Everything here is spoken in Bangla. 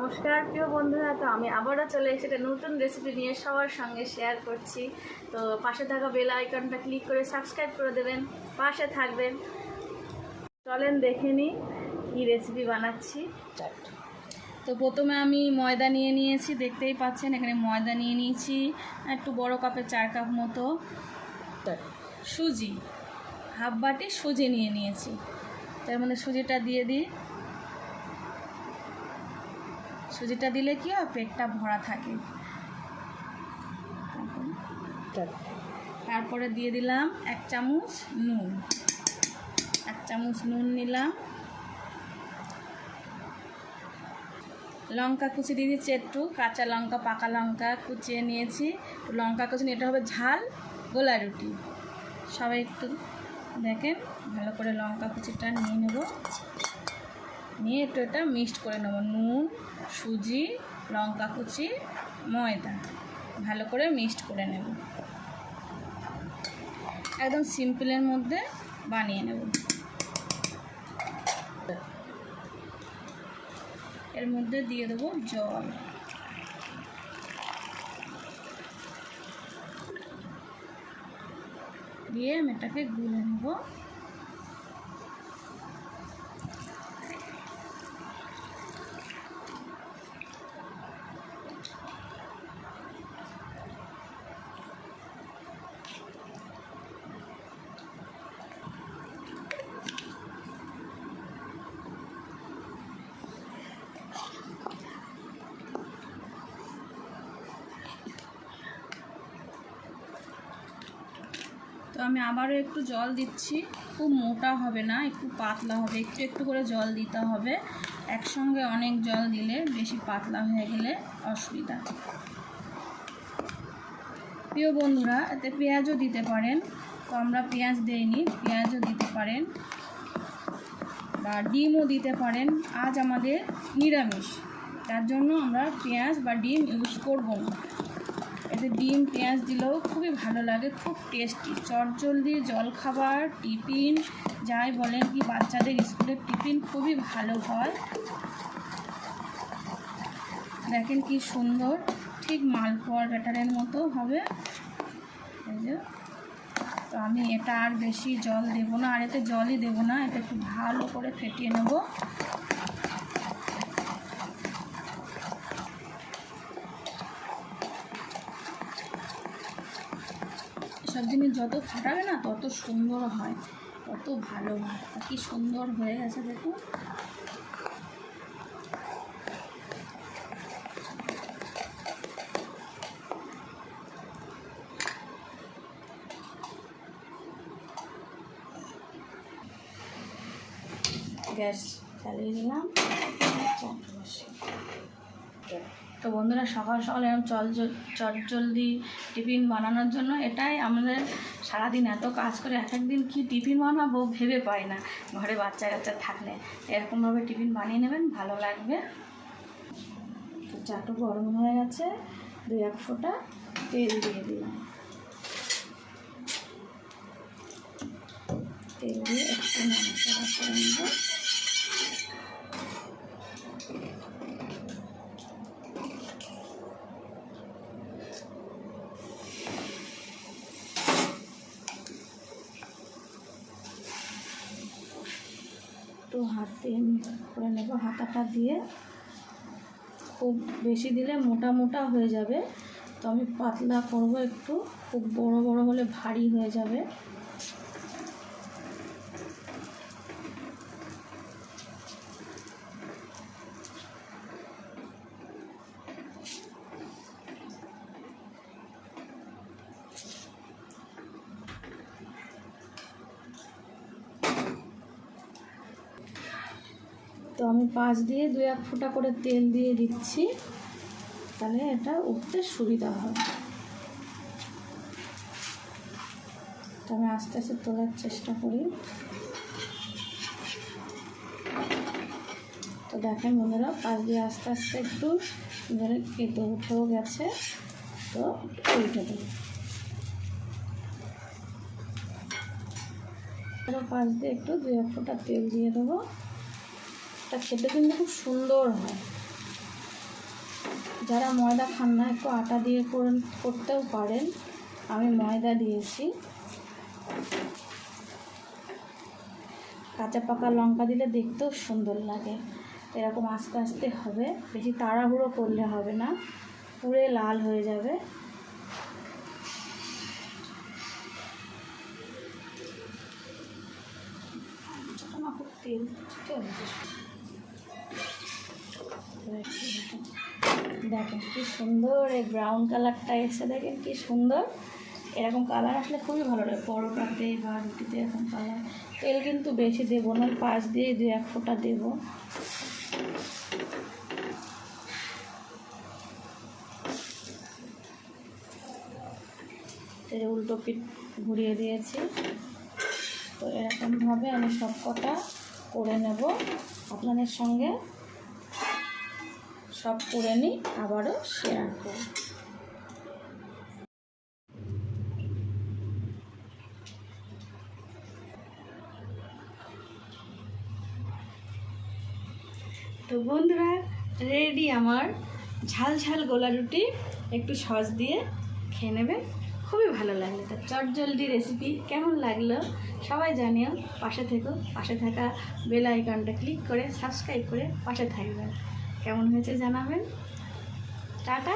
নমস্কার প্রিয় বন্ধুরা, তো আমি আবারও চলে এসে একটা নতুন রেসিপি নিয়ে সবার সঙ্গে শেয়ার করছি। তো পাশে থাকা বেল আইকনটা ক্লিক করে সাবস্ক্রাইব করে দেবেন, পাশে থাকবেন। চলেন দেখে নিই কী রেসিপি বানাচ্ছি। তো প্রথমে আমি ময়দা নিয়ে নিয়েছি, দেখতেই পাচ্ছেন এখানে ময়দা নিয়ে নিয়েছি একটু বড় কাপের 4 কাপ মতো। সুজি হাফ বাটি সুজি নিয়ে নিয়েছি, তার মধ্যে সুজিটা দিয়ে দিই। সুজিটা দিলে কি হয়, পেটটা ভরা থাকে। তারপরে দিয়ে দিলাম 1 চামচ নুন, 1 চামচ নুন নিলাম। লঙ্কা কুচি দিয়ে দিচ্ছি, একটু কাঁচা লঙ্কা পাকা লঙ্কা কুচিয়ে নিয়েছি, লঙ্কা কুচি। এটা হবে ঝাল গোলা রুটি। সবাই একটু দেখেন, ভালো করে লঙ্কা কুচিটা নিয়ে নেব, নিয়ে একটু এটা মিক্সড করে নেব। নুন, সুজি, লঙ্কা কুচি, ময়দা ভালো করে মিক্সড করে নেব। একদম সিম্পলের মধ্যে বানিয়ে নেব। এর মধ্যে দিয়ে দেবো জল, দিয়ে আমি এটাকে গুলে নেব। তো আমি আবারও একটু জল দিচ্ছি, খুব মোটা হবে না, একটু পাতলা হবে, একটু একটু করে জল দিতে হবে। একসঙ্গে অনেক জল দিলে বেশি পাতলা হয়ে গেলে অসুবিধা। প্রিয় বন্ধুরা, এতে পেঁয়াজও দিতে পারেন, তো আমরা পেঁয়াজ দেইনি, পেঁয়াজও দিতে পারেন বা ডিমও দিতে পারেন। আজ আমাদের নিরামিষ, তার জন্য আমরা পেঁয়াজ বা ডিম ইউজ করব না। এতে ডিম পেঁয়াজ দিলেও খুবই ভালো লাগে, খুব টেস্টি, চটজলদি জলখাবার, টিফিন যাই বলেন, কি বাচ্চাদের স্কুলের টিফিন খুবই ভালো হয়। দেখেন কি সুন্দর, ঠিক মালপোয়ার ব্যাটারের মতো হবে। এই যে, তো আমি এটা আর বেশি জল দেব না, আর এতে জলই দেব না, এটা একটু ভালো করে ফেটিয়ে নেব। সব জিনিস যত ফাটাবে না তত সুন্দর হয়, তত ভালো হয়। কি সুন্দর হয়ে গেছে দেখুন। গ্যাস চালিয়ে দিলাম। তো বন্ধুরা, সকাল সকাল এরকম চটজলদি টিফিন বানানোর জন্য এটাই আমাদের সারাদিন এত কাজ করে এক একদিন কি টিফিন বানাবো ভেবে পাই না। ঘরে বাচ্চা কাচ্চা থাকলে এরকমভাবে টিফিন বানিয়ে নেবেন, ভালো লাগবে। তো চাটু গরম হয়ে গেছে, 2-1 ফোঁটা তেল দিয়ে দিলাম। তেল দিয়ে একটু নাড়াচাড়া করে নেব। একটু হাত দিয়ে করে নেব, হাতাটা দিয়ে। খুব বেশি দিলে মোটা মোটা হয়ে যাবে, তো আমি পাতলা করব একটু, খুব বড় বড় হলে ভারী হয়ে যাবে। তো আমি 5 দিয়ে 2-1 ফোঁটা করে তেল দিয়ে দিচ্ছি, তাহলে এটা উঠতে সুবিধা হয়। তো আমি আস্তে আস্তে তোলার চেষ্টা করি। তো দেখেন বন্ধুরা, 5 দিয়ে আস্তে আস্তে একটু ধরে কেটে উঠেও গেছে, তো উল্টে দেবো। 5 দিয়ে একটু 2-1 ফোঁটা তেল দিয়ে দেবো। এটা খেতে কিন্তু খুব সুন্দর হয়। যারা ময়দা খান না একটু আটা দিয়ে করতেও পারেন, আমি ময়দা দিয়েছি। কাঁচা পাকা লঙ্কা দিলে দেখতেও সুন্দর লাগে। এরকম আস্তে আস্তে হবে, বেশি তাড়াহুড়ো করলে হবে না, পুরে লাল হয়ে যাবে। দেখেন কি সুন্দর এই ব্রাউন কালারটা এসে, দেখেন কি সুন্দর। এরকম কালার আসলে খুবই ভালো লাগে পরোটাতে বা রুটিতে। এরকম কালার, তেল কিন্তু বেশি দেবো না, পাশ দিয়ে 2-1 ফোঁটা দেবো। উল্টো পিঠ ঘুরিয়ে দিয়েছি। তো এরকমভাবে আমি সব কটা করে নেব, আপনাদের সঙ্গে সব করে নিই, আবারও শেয়ার করব। তো বন্ধুরা, রেডি আমার ঝাল ঝাল গোলা রুটি। একটু সস দিয়ে খেয়ে নেবেন, খুবই ভালো লাগলো। তো চটজলদি রেসিপি কেমন লাগলো সবাই জানিও। পাশে থেকো, পাশে থাকা বেল আইকনটা ক্লিক করে সাবস্ক্রাইব করে পাশে থাকবেন। কেমন হয়েছে জানাবেন। টাটা।